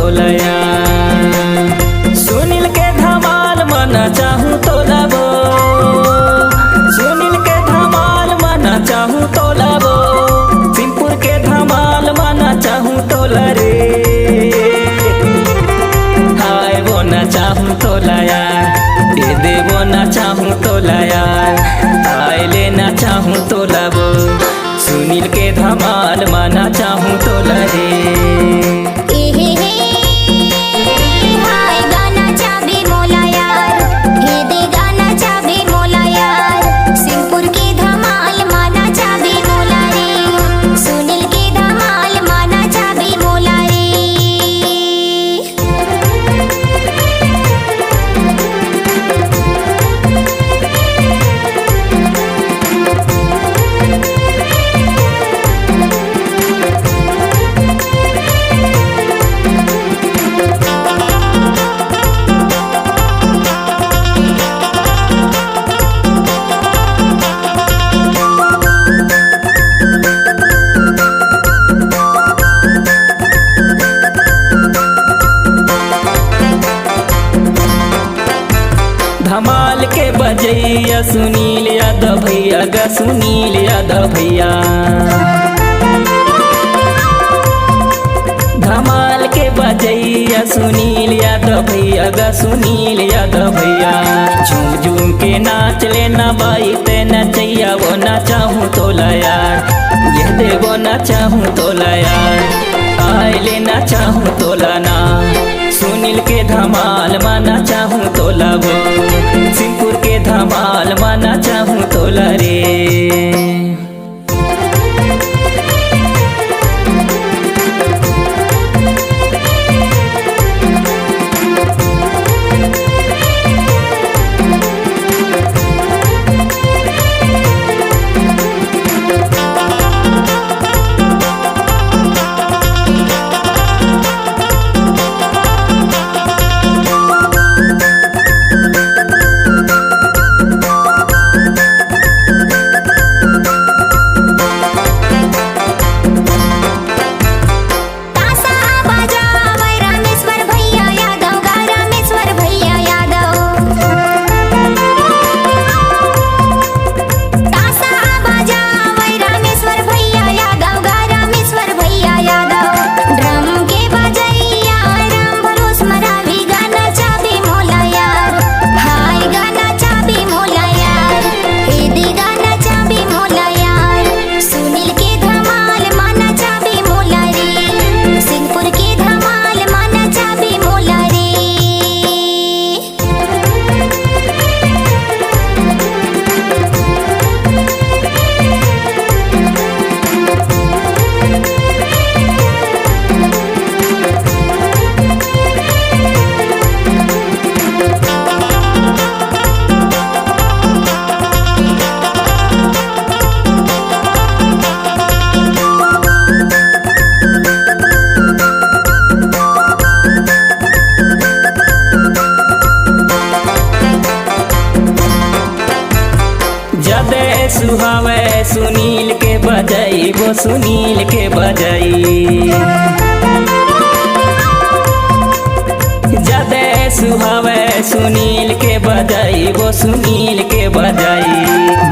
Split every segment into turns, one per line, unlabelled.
तोलया। सुनील के धमाल मना चाहूँ तोलाबो, सुनील के धमाल मना चाहूँ तोलाबो, सिंहपुर के धमाल मना चाहूँ तोला रे। हाय वो ना चाहूँ तोलाया, दे दे वो ना चाहूँ तोलाया, हाय लेना चाहूँ तोलाबो, सुनील के धमाल मना चाहूँ तोला रे। धमाल के बजैया सुनील यादव भैया गा, सुनील यादव भैया। धमाल के बजैया सुनील यादव भैया गा, सुनील यादव भैया। झूम झूम के नाच लेना बाई ते नचैया, वो ना चाहूँ तोला यार, ये दे वो ना चाहूँ तोला यार, आए लेना चाहूँ तोला ना। सुनील के धमाल माना चाहूँ तोला वो, सिंहपुर के धमाल माना चाहूँ तोला रे। सुहावे सुनील के बजाई, वो सुनील के बजाई। ज्यादा सुहावे सुनील के बजाई, वो सुनील के बजाई।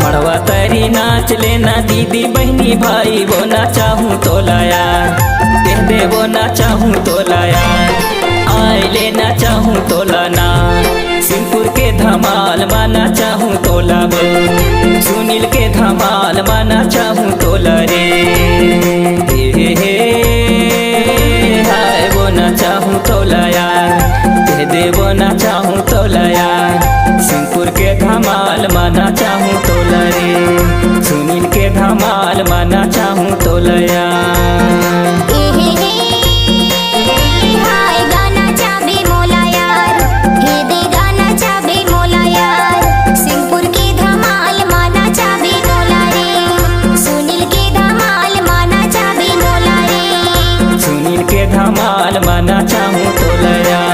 मड़वा तरी नाच लेना दीदी बहनी भाई, वो ना चाहूँ तोला यार, दे दे वो ना चाहूँ तोला यार, आए लेना चाहूँ तोला ना। सिंहपुर के धमाल माना चाहूँ तोला वो, सुनील के धमाल माना चाहूँ तोला रे। हाय वो ना चाहूँ तोला यार, दे दे वो ना चाहूँ तोला यार, सिंहपुर के धमाल माना चाहूँ तोला रे। सुनील के धमाल माना चाहूँ तोला यार। धमाल माना चाहूँ तोला यार।